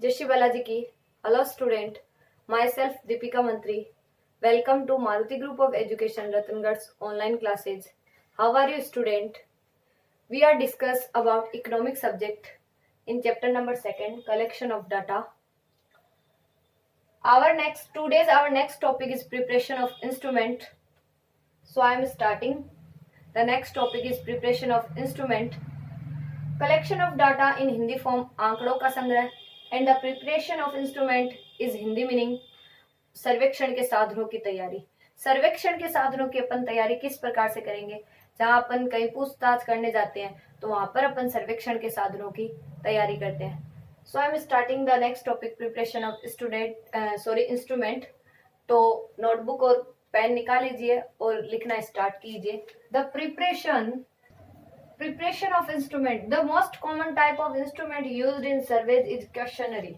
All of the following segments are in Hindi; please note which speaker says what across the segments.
Speaker 1: जय श्री बालाजी की। Hello student, myself Deepika Mantri. Welcome to Maruti group of education रतनगढ़'s online classes. How are you student? We are discuss about economic subject in chapter number 2, collection of data. Our next topic is preparation of instrument. So I am starting. The next topic is preparation of instrument. Collection of data in Hindi form आंकड़ों का संग्रह and the preparation of instrument is Hindi meaning सर्वेक्षण के साधनों की तैयारी। सर्वेक्षण के साधनों की अपन तैयारी किस प्रकार से करेंगे? जहां अपन कहीं पूछताछ करने जाते हैं तो वहां पर अपन सर्वेक्षण के साधनों की तैयारी करते हैं। So I am starting the next topic preparation of instrument. तो नोटबुक और पेन निकाल लीजिए और लिखना स्टार्ट कीजिए। The Preparation of instrument. The most common type of instrument used in surveys is questionnaire.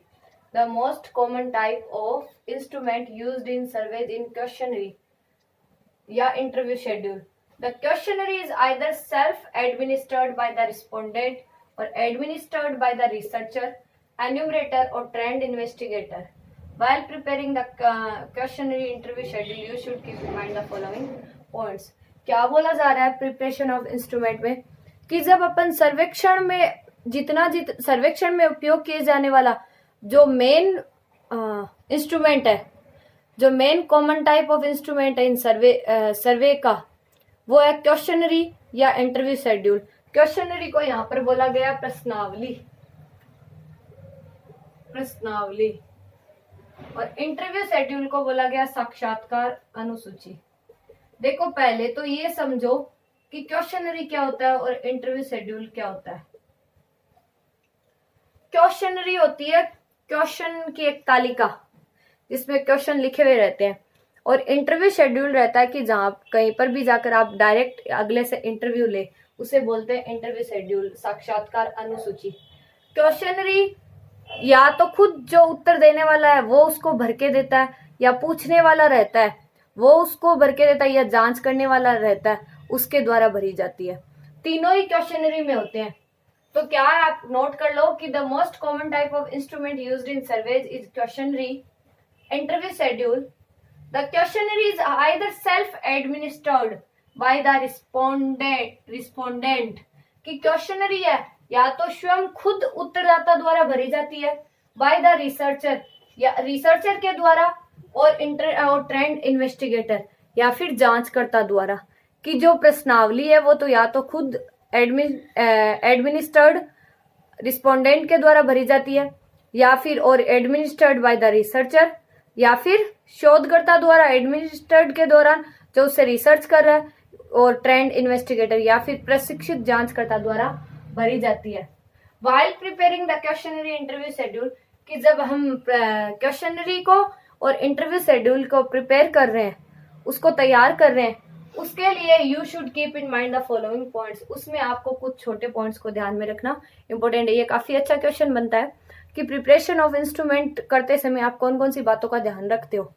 Speaker 1: The most common type of instrument used in surveys in questionnaire या interview schedule. The questionnaire is either self-administered by the respondent or administered by the researcher, enumerator or trend investigator. While preparing the questionnaire interview schedule, you should keep in mind the following points. क्या बोला जा रहा है प्रिपरेशन ऑफ इंस्ट्रूमेंट में कि जब अपन सर्वेक्षण में सर्वेक्षण में उपयोग किए जाने वाला जो मेन इंस्ट्रूमेंट है, जो main common type of instrument है इन सर्वे का, वो है क्वेश्चनरी या इंटरव्यू शेड्यूल। क्वेश्चनरी को यहाँ पर बोला गया प्रश्नावली और इंटरव्यू शेड्यूल को बोला गया साक्षात्कार अनुसूची। देखो पहले तो ये समझो कि क्वेश्चनरी क्या होता है और इंटरव्यू शेड्यूल क्या होता है। क्वेश्चनरी होती है क्वेश्चन की एक तालिका जिसमें क्वेश्चन लिखे हुए रहते हैं, और इंटरव्यू शेड्यूल रहता है कि जहां कहीं पर भी जाकर आप डायरेक्ट अगले से इंटरव्यू ले, उसे बोलते हैं इंटरव्यू शेड्यूल, साक्षात्कार अनुसूची। क्वेश्चनरी या तो खुद जो उत्तर देने वाला है वो उसको भर के देता है, या पूछने वाला रहता है वो उसको भर के देता है, या जांच करने वाला रहता है उसके द्वारा भरी जाती है। तीनों ही क्वेश्चनरी में होते हैं। तो क्या है, आप नोट कर लो कि the most common type of instrument used in surveys is questionnaire, interview schedule. The questionnaire is either self administered by the respondent कि क्वेश्चनरी है या तो स्वयं खुद उत्तरदाता द्वारा भरी जाती है, बाय द रिसर्चर या रिसर्चर के द्वारा, और ट्रेंड इन्वेस्टिगेटर या फिर जांचकर्ता द्वारा। कि जो प्रश्नावली है वो तो या तो खुद एडमिनिस्टर्ड रिस्पोंडेंट के द्वारा भरी जाती है, या फिर और एडमिनिस्टर्ड बाय द रिसर्चर, या फिर शोधकर्ता द्वारा एडमिनिस्टर्ड के दौरान जो उससे रिसर्च कर रहा है, और ट्रेंड इन्वेस्टिगेटर या फिर प्रशिक्षित जांचकर्ता द्वारा भरी जाती है। While preparing the questionnaire interview schedule कि जब हम क्वेश्चनरी को और इंटरव्यू शेड्यूल को प्रिपेयर कर रहे हैं, उसको तैयार कर रहे हैं, उसके लिए you should keep in mind the following points. उसमें आपको कुछ छोटे पॉइंट्स को ध्यान में रखना इंपॉर्टेंट है। ये काफी अच्छा क्वेश्चन बनता है कि प्रिपरेशन ऑफ इंस्ट्रूमेंट करते समय आप कौन कौन सी बातों का ध्यान रखते हो,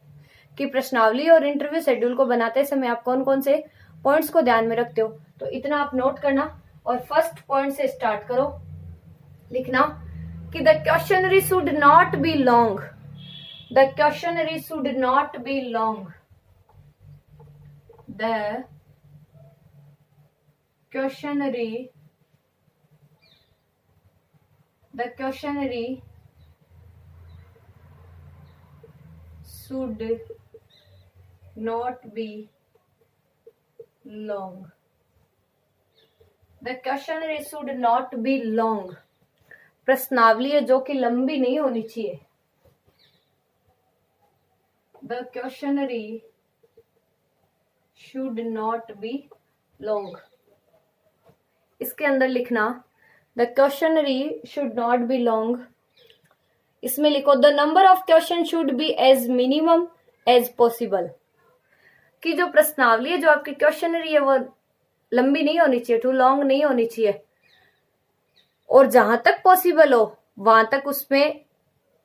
Speaker 1: कि प्रश्नावली और इंटरव्यू शेड्यूल को बनाते समय आप कौन कौन से पॉइंट्स को ध्यान में रखते हो। तो इतना आप नोट करना और फर्स्ट पॉइंट से स्टार्ट करो लिखना कि the questionnaire should not be long. The questionnaire should not be long. The questionnaire should not be long. The questionnaire should not be long. प्रश्नावली है जो कि लंबी नहीं होनी चाहिए। The questionnaire should not be long. इसके अंदर लिखना the questionnaire should not be long. इसमें लिखो the number of questions should be as minimum as possible. कि जो प्रश्नावली है, जो आपकी क्वेश्चनरी है, वो लंबी नहीं होनी चाहिए, टू लॉन्ग नहीं होनी चाहिए, और जहां तक पॉसिबल हो वहां तक उसमें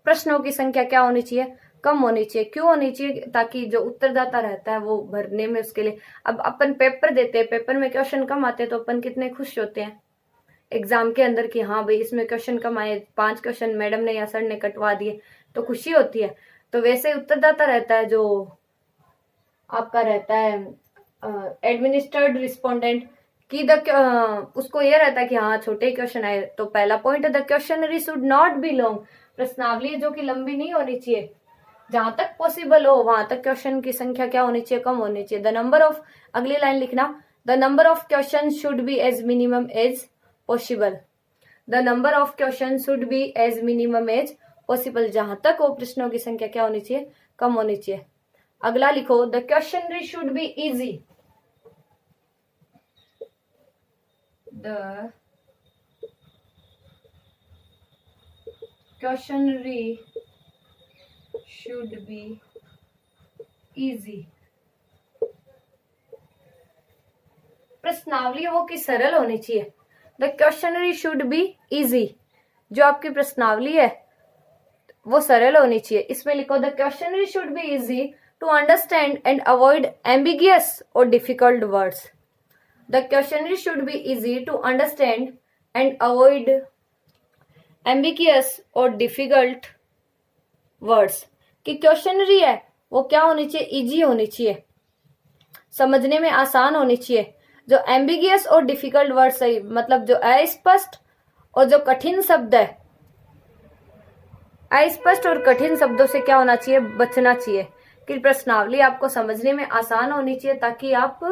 Speaker 1: प्रश्नों की संख्या क्या होनी चाहिए, कम होनी चाहिए। क्यों होनी चाहिए? ताकि जो उत्तरदाता रहता है वो भरने में उसके लिए, अब अपन पेपर देते हैं, पेपर में क्वेश्चन कम आते हैं तो अपन कितने खुश होते हैं एग्जाम के अंदर कि हाँ भाई इसमें क्वेश्चन कम आए, 5 क्वेश्चन मैडम ने या सर ने कटवा दिए, तो खुशी होती है। तो वैसे उत्तरदाता रहता है जो आपका रहता है एडमिनिस्ट्रेड रिस्पोंडेंट की उसको ये रहता है कि हाँ छोटे क्वेश्चन आए। तो पहला point, the questionnaire should not be long, प्रश्नावली जो कि लंबी नहीं होनी चाहिए, जहां तक पॉसिबल हो वहां तक क्वेश्चन की संख्या क्या होनी चाहिए, कम होनी चाहिए। द नंबर ऑफ, अगली लाइन लिखना, the number of question should be as minimum as possible. The number of question should be as minimum as possible, जहां तक वो प्रश्नों की संख्या क्या होनी चाहिए, कम होनी चाहिए। अगला लिखो, the questionnaire should be easy. The questionnaire should be easy। प्रश्नावली वो की सरल होनी चाहिए। The questionnaire should be easy, जो आपकी प्रश्नावली है वो सरल होनी चाहिए। इसमें लिखो, the questionnaire should be easy to understand and avoid ambiguous और difficult words. The questionnaire should be easy to understand and avoid ambiguous और डिफिकल्ट वर्ड्स। कि क्वेश्चनरी है वो क्या होनी चाहिए, इजी होनी चाहिए, समझने में आसान होनी चाहिए। जो एम्बिगियस और डिफिकल्ट वर्ड्स है, मतलब जो अस्पष्ट और जो कठिन शब्द है, अस्पष्ट और कठिन शब्दों से क्या होना चाहिए, बचना चाहिए। कि प्रश्नावली आपको समझने में आसान होनी चाहिए ताकि आप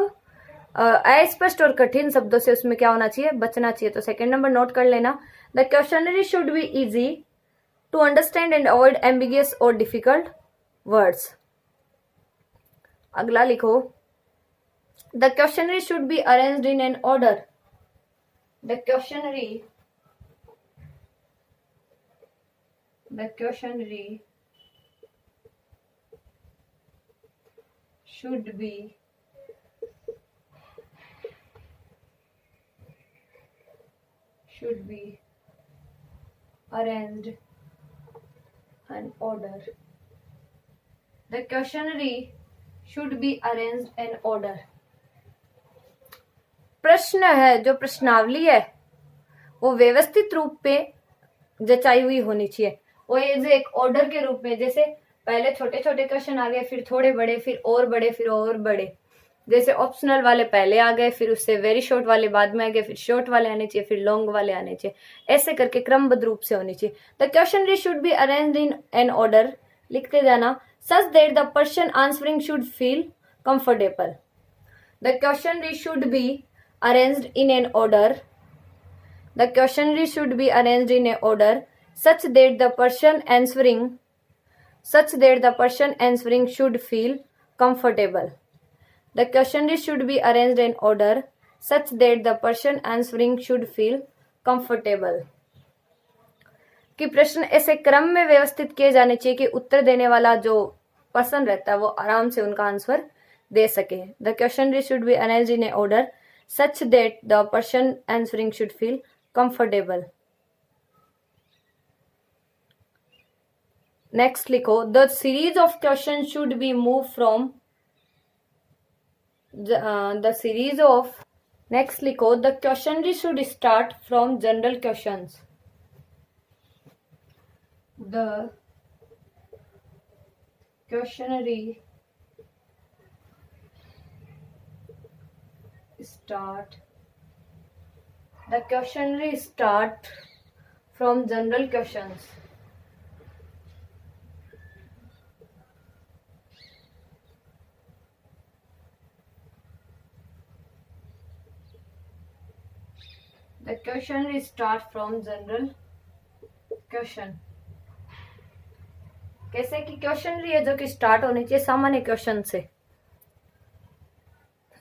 Speaker 1: अस्पष्ट और कठिन शब्दों से उसमें क्या होना चाहिए, बचना चाहिए। तो सेकंड नंबर नोट कर लेना, the questionnaire should be easy to understand and avoid ambiguous or difficult words। अगला लिखो, the questionnaire should be arranged in an order। the questionnaire should be arranged an order। the questionnaire should be arranged in order। प्रश्न है जो प्रश्नावली है वो व्यवस्थित रूप पे जचाई हुई होनी चाहिए। वो ये एक ऑर्डर के रूप में, जैसे पहले छोटे छोटे क्वेश्चन आ गए, फिर थोड़े बड़े, फिर और बड़े, फिर और बड़े। जैसे ऑप्शनल वाले पहले आ गए, फिर उससे वेरी शॉर्ट वाले बाद में आ गए, फिर शॉर्ट वाले आने चाहिए, फिर लॉन्ग वाले आने चाहिए। ऐसे करके क्रमबद्ध रूप से होनी चाहिए। The questionnaire should be arranged in an order, लिखते जाना, such that the person answering should feel comfortable. The questionnaire should be arranged in an order. The questionnaire should be arranged in A order such that the person answering should feel comfortable। The questionnaire should be arranged in order such that the person answering should feel comfortable। कि प्रश्न ऐसे क्रम में व्यवस्थित किए जाने चाहिए कि उत्तर देने वाला जो पर्सन रहता है वो आराम से उनका आंसर दे सके। The questionnaire should be arranged in order such that the person answering should feel comfortable। Next लिखो, the series of question should be move from the series of, next लिखो, the questionnaire should start from general questions. The questionnaire start from general questions. The question start from general question। कैसे कि क्वेश्चन है जो कि स्टार्ट होनी चाहिए सामान्य क्वेश्चन से।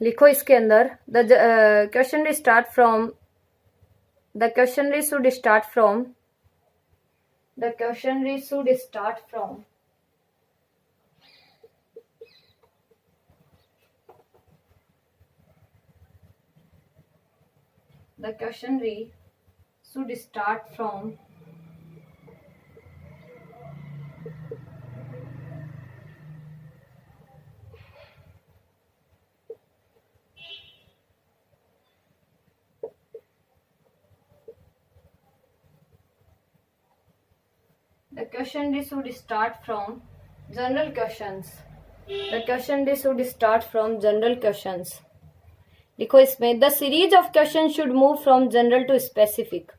Speaker 1: लिखो इसके अंदर, the question start from, the question should start from, the question should start from the questionnaire should start from The questionnaire should start from general questions. The questionnaire should start from general questions. लिखो इसमें, the series of questions should move from general to specific.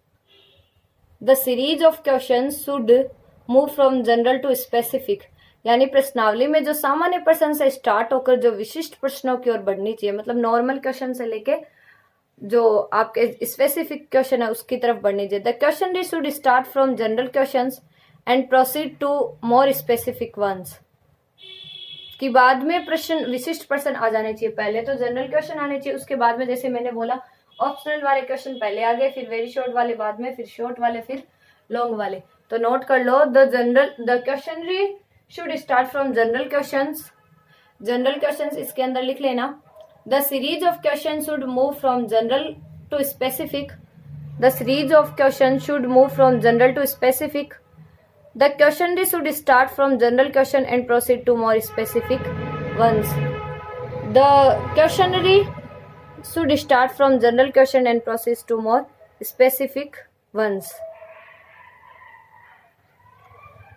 Speaker 1: The series of questions should move from general to specific. यानी प्रश्नावली में जो सामान्य प्रश्न से स्टार्ट होकर जो विशिष्ट प्रश्नों की ओर बढ़नी चाहिए, मतलब नॉर्मल क्वेश्चन से लेके जो आपके स्पेसिफिक क्वेश्चन है उसकी तरफ बढ़नी चाहिए. The question should start from general questions and proceed to more specific ones. कि बाद में प्रश्न विशिष्ट प्रश्न आ जाने चाहिए. पहले तो जनरल क्वेश्चन आने चाहिए, उसके बाद में जैसे मैंने बोला ऑप्शनल वाले क्वेश्चन पहले आ गए, फिर वेरी शॉर्ट वाले बाद में, फिर शॉर्ट वाले, फिर लॉन्ग वाले. तो नोट कर लो, the questionnaire should start from general questions. General questions इसके अंदर लिख लेना. The series of question should move from general to specific. The series of question should move from general to specific. The questionnaire should start from general question and proceed to more specific ones. The questionnaire should start from general question and proceed to more specific ones.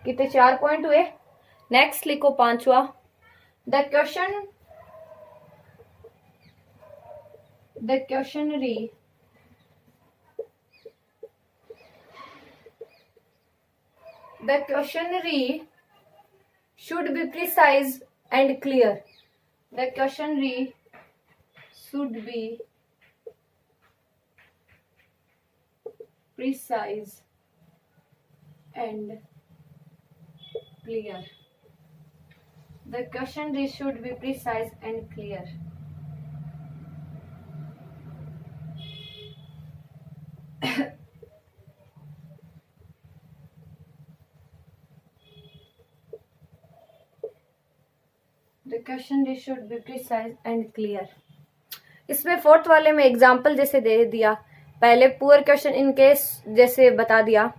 Speaker 1: कितने 4 पॉइंट हुए. नेक्स्ट लिखो 5वां. The questionnaire The questionnaire should be precise and clear. The questionnaire should be precise and clear. The questionnaire should be precise and clear. The questionnaire should be precise and clear. इसमें फोर्थ वाले में एग्जाम्पल जैसे दे दिया. पहले पुअर क्वेश्चन इन केस जैसे बता दिया.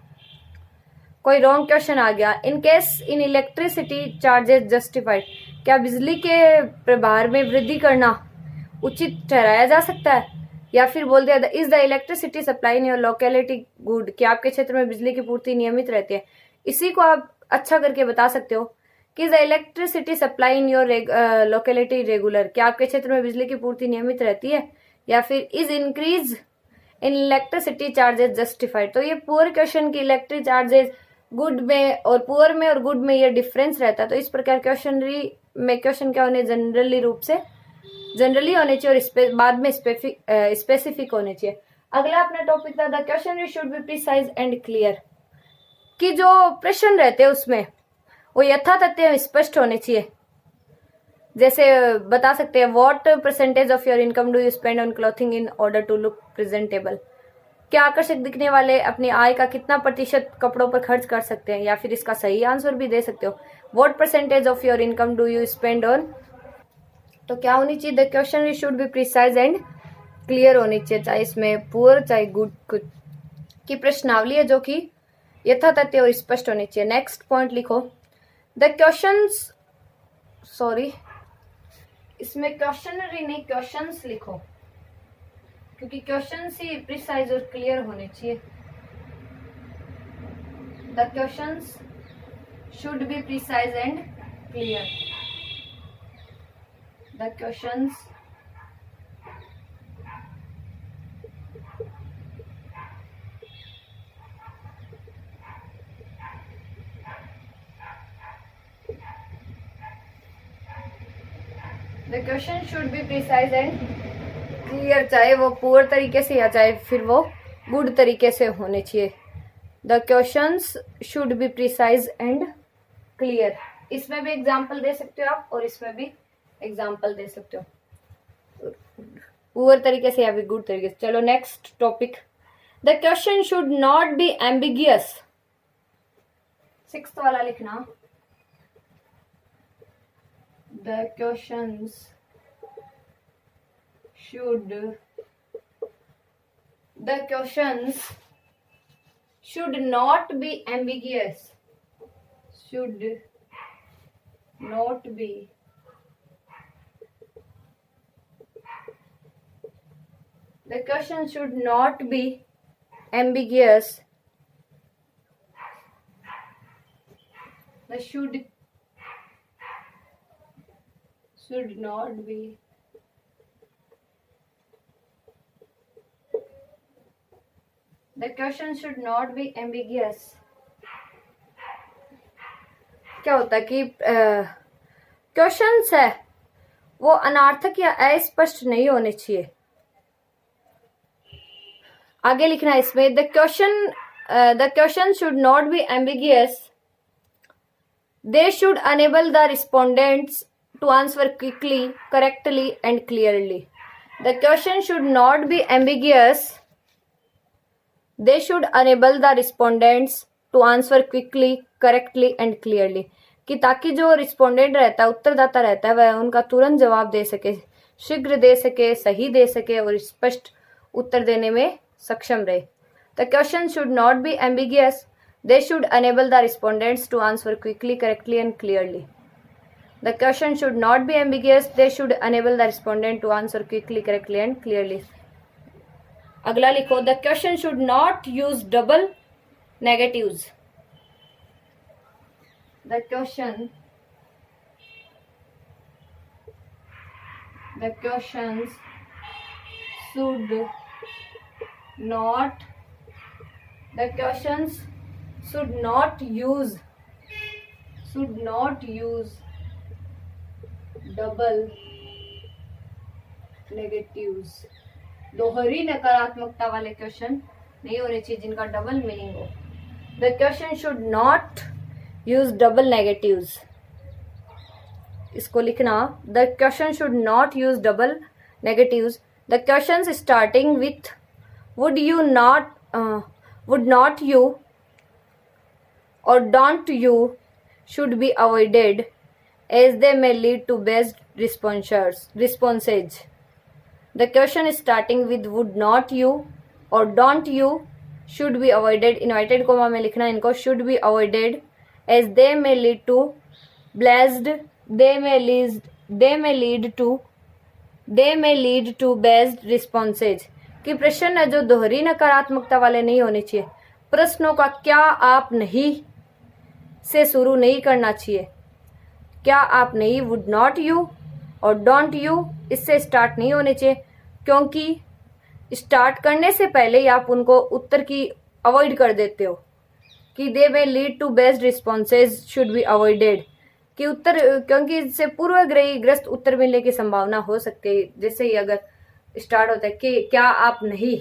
Speaker 1: कोई रॉन्ग क्वेश्चन आ गया. In case in electricity charges justified. क्या बिजली के प्रभार में वृद्धि करना उचित ठहराया जा सकता है. या फिर बोल दिया is the electricity supply in your locality good. क्या आपके क्षेत्र में बिजली की पूर्ति नियमित रहती है. इसी को आप अच्छा करके बता सकते हो कि the electricity supply in your locality regular. क्या आपके क्षेत्र में बिजली की पूर्ति नियमित रहती है. या फिर is increase in electricity charges justified. तो ये पुअर क्वेश्चन की इलेक्ट्रिक चार्जेस गुड में और पुअर में और गुड में ये डिफरेंस रहता है. तो इस प्रकार क्वेश्चनरी में क्वेश्चन क्या होने जनरली रूप से जनरली होने चाहिए और बाद में स्पेसिफिक होने चाहिए. अगला अपना टॉपिक था the questionnaire should be precise and clear. कि जो प्रश्न रहते हैं उसमें वो यथातथ्य स्पष्ट होने चाहिए. जैसे बता सकते हैं what percentage of your income do you spend on clothing in order to look presentable. क्या आकर्षक दिखने वाले अपनी आय का कितना प्रतिशत कपड़ों पर खर्च कर सकते हैं. या फिर इसका सही आंसर भी दे सकते हो what percentage of your income do you spend on. तो क्या होनी चाहिए the question should be precise and clear होनी चाहिए. चाहे इसमें पुअर चाहे गुड की प्रश्नावली है जो कि यथातथ्य और स्पष्ट होनी चाहिए. नेक्स्ट पॉइंट लिखो द क्वेश्चंस इसमें क्वेश्चनरी नहीं क्वेश्चंस लिखो क्योंकि क्वेश्चंस ही प्रिसाइज और क्लियर होने चाहिए. The questions should be precise and clear. The questions The question should be precise and clear. चाहे वो पुअर तरीके से या चाहे फिर वो गुड तरीके से होने चाहिए. The questions should be precise and clear. इसमें भी एग्जाम्पल दे सकते हो आप और इसमें भी एग्जाम्पल दे सकते हो पुअर तरीके से या फिर गुड तरीके से. चलो next topic. The question should not be ambiguous. 6th वाला लिखना. The questions should not be ambiguous. Should not be the question should not be ambiguous The should not be the question should not be ambiguous. क्या होता है कि क्वेश्चंस है वो अनार्थक या अस्पष्ट नहीं होने चाहिए। आगे लिखना है इसमें the question should not be ambiguous, they should enable the respondents to answer quickly, correctly and clearly. The question should not be ambiguous, they should enable the respondents to answer quickly, correctly and clearly, कि ताकि जो रिस्पोंडेंट रहता है, उत्तरदाता रहता है, वह उनका तुरंत जवाब दे सके, शीघ्र दे सके, सही दे सके और स्पष्ट उत्तर देने में सक्षम रहे। The question should not be ambiguous, they should enable the respondents to answer quickly, correctly and clearly. The question should not be ambiguous, they should enable the respondent to answer quickly, correctly and clearly. अगला लिखो the question should not use double negatives. The questions should not use double negatives। दोहरी नकारात्मकता वाले क्वेश्चन नहीं होने चाहिए जिनका डबल मीनिंग हो। The question should not use double negatives। इसको लिखना the question should not use double negatives। The questions starting with would not you or don't you should be avoided as they may lead to best responses। The question starting with would not you or don't you should be avoided, inverted coma में लिखना इनको, should be avoided as they may lead to best responses, कि प्रश्न जो दोहरी नकारात्मकता वाले नहीं होने चाहिए। प्रश्नों का क्या आप नहीं से शुरू नहीं करना चाहिए। क्या आप नहीं वुड नॉट यू और डोंट यू इससे स्टार्ट नहीं होने चाहिए, क्योंकि स्टार्ट करने से पहले ही आप उनको उत्तर की अवॉइड कर देते हो कि they may lead to best responses should be avoided, कि उत्तर, क्योंकि इससे पूर्वग्रही ग्रस्त उत्तर मिलने की संभावना हो सकती है। जैसे ही अगर स्टार्ट होता है कि क्या आप नहीं,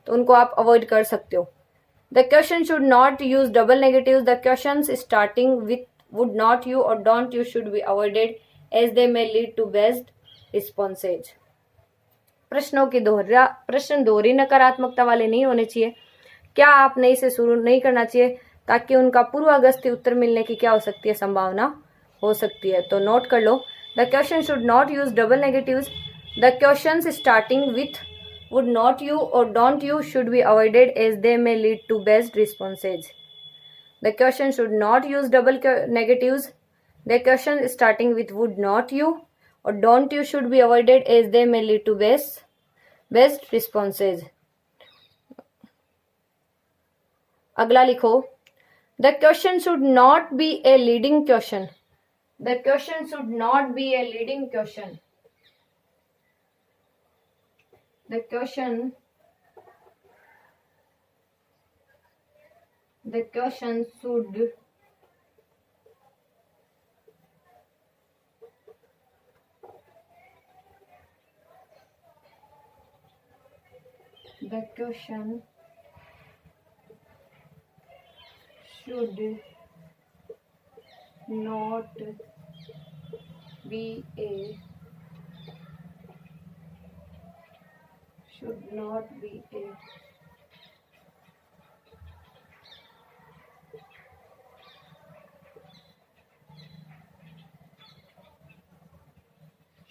Speaker 1: तो उनको आप अवॉइड कर सकते हो। The question should not use double negative. The question starting with would not you और don't you should be avoided as they may lead to best responses. प्रश्नों की प्रश्न दोहरी नकारात्मकता वाले नहीं होने चाहिए। क्या आप नहीं से शुरू नहीं करना चाहिए, ताकि उनका पूर्वाग्रस्ती उत्तर मिलने की क्या हो सकती है, संभावना हो सकती है। तो नोट कर लो the question should not use double negatives. The question starting with would not you और don't you should be avoided as they may lead to best responses. The question should not use double negatives. The question starting with would not you और don't you should be avoided as they may lead to best responses. अगला लिखो the question should not be a leading question. The question should not be a leading question. The question should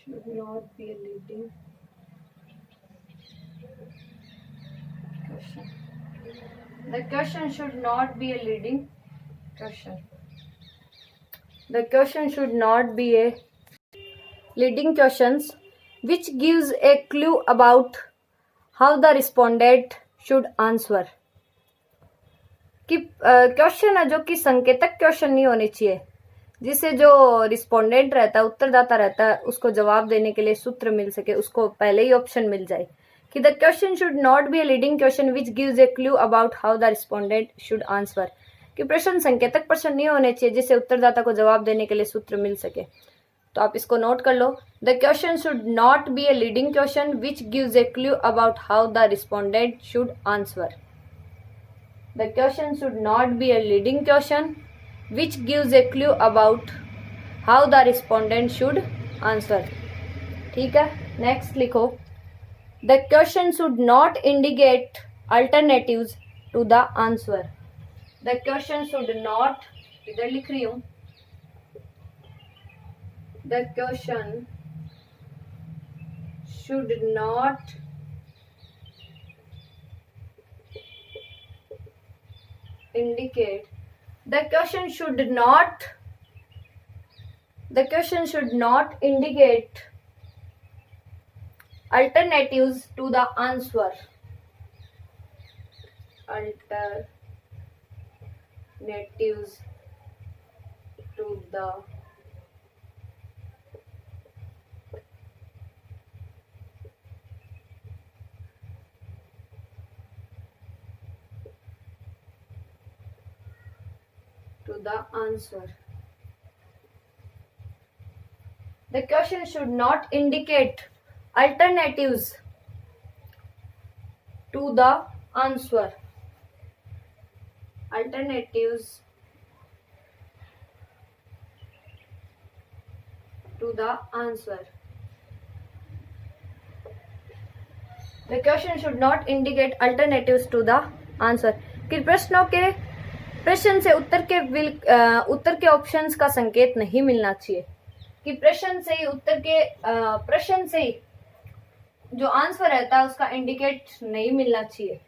Speaker 1: should not be a leading question. The question should not be a leading question. The question should not be a leading questions which gives a clue about how the respondent should answer. कि क्वेश्चन है जो कि संकेतक क्वेश्चन नहीं होने चाहिए, जिससे जो रिस्पोंडेंट रहता है, उत्तरदाता रहता है, उसको जवाब देने के लिए सूत्र मिल सके, उसको पहले ही ऑप्शन मिल जाए कि the question should not be a leading question which gives a clue about how the respondent should answer, कि प्रश्न संकेतक प्रश्न नहीं होने चाहिए जिससे उत्तरदाता को जवाब देने के लिए सूत्र मिल सके। तो आप इसको नोट कर लो, the question should not be a leading question which gives a clue about how the respondent should answer. The question should not be a leading question which gives a clue about how the respondent should answer। ठीक है, नेक्स्ट लिखो, the question should not indicate alternatives to the answer। the question should not, इधर लिख रही हूं, the question should not indicate, the question should not indicate alternatives to the answer, alternatives to the answer। The question should not indicate alternatives to the answer, alternatives to the answer। The question should not indicate alternatives to the answer, कि प्रश्न से उत्तर के ऑप्शंस का संकेत नहीं मिलना चाहिए, कि प्रश्न से ही जो आंसर रहता है उसका इंडिकेट नहीं मिलना चाहिए।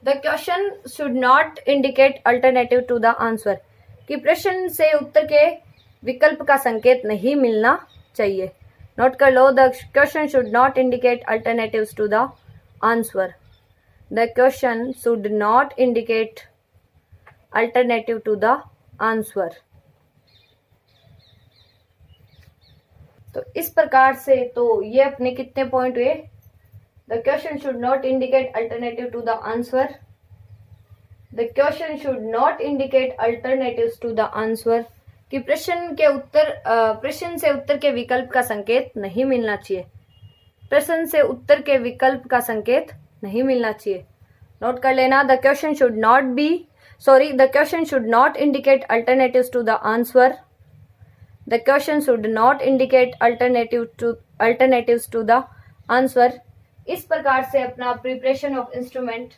Speaker 1: The question should not indicate alternative to the answer, कि प्रश्न से उत्तर के विकल्प का संकेत नहीं मिलना चाहिए। नोट कर लो, the question should not indicate alternatives to the answer. The question should not indicate alternative to the answer. तो इस प्रकार से तो ये अपने कितने पॉइंट हुए, the question should not indicate alternative to the answer, the question should not indicate alternatives to the answer, कि प्रश्न से उत्तर के विकल्प का संकेत नहीं मिलना चाहिए, प्रश्न से उत्तर के विकल्प का संकेत नहीं मिलना चाहिए। नोट कर लेना, the question should not indicate alternatives to the answer, the question should not indicate alternatives to the answer। इस प्रकार से अपना प्रिपरेशन ऑफ इंस्ट्रूमेंट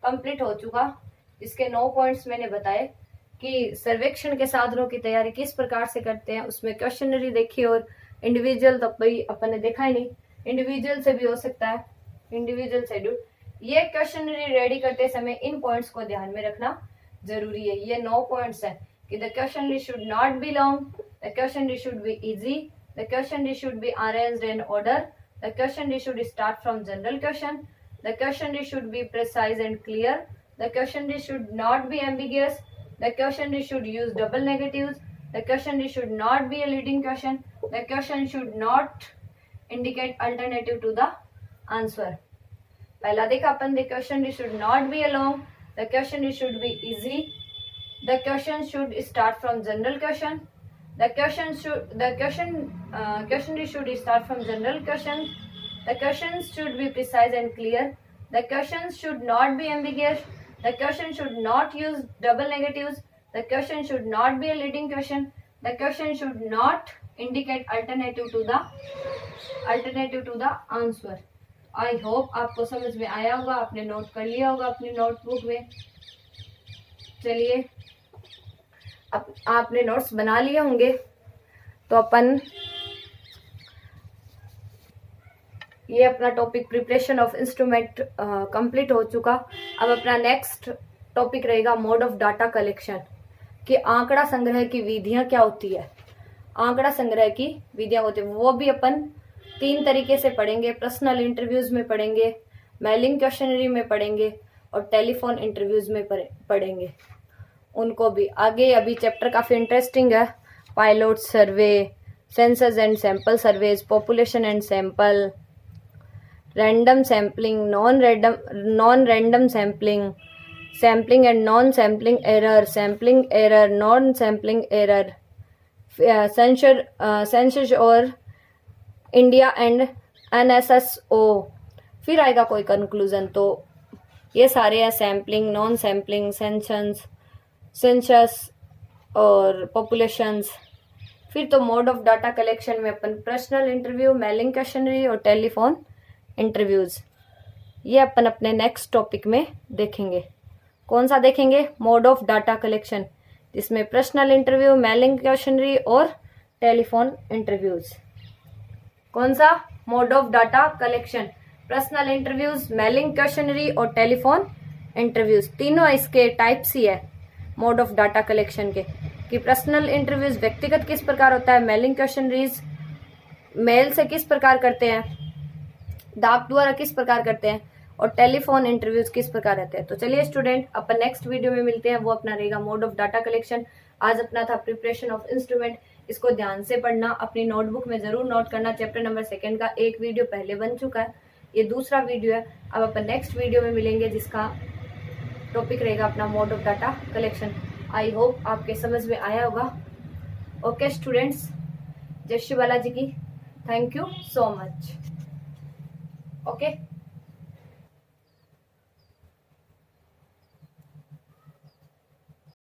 Speaker 1: कंप्लीट हो चुका, इसके 9 पॉइंट्स मैंने बताए कि सर्वेक्षण के साधनों की तैयारी किस प्रकार से करते हैं, उसमें क्वेश्चनरी देखी और इंडिविजुअल तो अपन ने देखा ही नहीं, इंडिविजुअल से भी हो सकता है, इंडिविजुअल शेड्यूल। ये क्वेश्चनरी रेडी करते समय इन पॉइंट्स को ध्यान में रखना जरूरी है। ये 9 पॉइंट्स हैं कि the questionnaire should not be long, the questionnaire should be easy, the questionnaire should be arranged in order, the questionnaire should start from general question, the questionnaire should be precise and clear, the questionnaire should not be ambiguous, the questionnaire should use double negatives, the questionnaire should not be a leading question, the question should not indicate alternative to the answer. पहला देखा अपन, the questionnaire should not be a long, the questionary should be easy, the question should start from general question, the questionary should start from general question, the questions should be precise and clear, the questions should not be ambiguous, the question should not use double negatives, the question should not be a leading question, the question should not indicate alternative to the answer। I hope आपको समझ में आया होगा, आपने नोट कर लिया होगा अपनी नोटबुक में। चलिए, अब आपने नोट्स बना लिए होंगे, तो अपन ये अपना topic preparation of instrument complete हो चुका। अब अपना नेक्स्ट टॉपिक रहेगा मोड ऑफ डाटा कलेक्शन, कि आंकड़ा संग्रह की विधियां क्या होती है, आंकड़ा संग्रह की विधियां होती है, वो भी अपन 3 तरीके से पढ़ेंगे। पर्सनल इंटरव्यूज में पढ़ेंगे, मेलिंग क्वेश्चनरी में पढ़ेंगे और टेलीफोन इंटरव्यूज में पढ़ेंगे उनको भी आगे। अभी चैप्टर काफ़ी इंटरेस्टिंग है pilot survey, census and sample surveys, population and sample, random sampling, non-random sampling, sampling and non-sampling error, sampling error, non-sampling error, census और इंडिया एंड NSSO। फिर आएगा कोई कंक्लूजन। तो ये सारे हैं सैम्पलिंग, नॉन सैम्पलिंग, सेंसस और पॉपुलेशंस। फिर तो मोड ऑफ डाटा कलेक्शन में अपन पर्सनल इंटरव्यू, मेलिंग क्वेश्चनरी और टेलीफोन इंटरव्यूज, ये अपन अपने नेक्स्ट टॉपिक में देखेंगे। कौन सा देखेंगे? मोड ऑफ डाटा कलेक्शन, जिसमें पर्सनल इंटरव्यू, मेलिंग क्वेश्चनरी और टेलीफोन इंटरव्यूज। कौन सा? Mode of data collection, personal interviews, mailing questionnaire और टेलीफोन इंटरव्यूज। तीनों इसके टाइप्स ही है मोड ऑफ डाटा कलेक्शन के, कि पर्सनल इंटरव्यूज व्यक्तिगत किस प्रकार होता है, मेलिंग क्वेश्चनरीज मेल से किस प्रकार करते हैं, डाक द्वारा किस प्रकार करते हैं, और टेलीफोन इंटरव्यूज किस प्रकार रहते हैं। तो चलिए स्टूडेंट, अपन नेक्स्ट वीडियो में मिलते हैं। वो अपना रहेगा मोड ऑफ डाटा कलेक्शन। आज अपना था प्रिपरेशन ऑफ इंस्ट्रूमेंट। इसको ध्यान से पढ़ना, अपनी नोटबुक में जरूर नोट करना। चैप्टर नंबर 2 का एक वीडियो पहले बन चुका है, ये दूसरा वीडियो है। अब अपन नेक्स्ट वीडियो में मिलेंगे, जिसका टॉपिक रहेगा अपना mode of data collection. I hope आपके समझ में आया होगा। ओके स्टूडेंट्स, जय श्री बालाजी की। Thank you so much. Okay.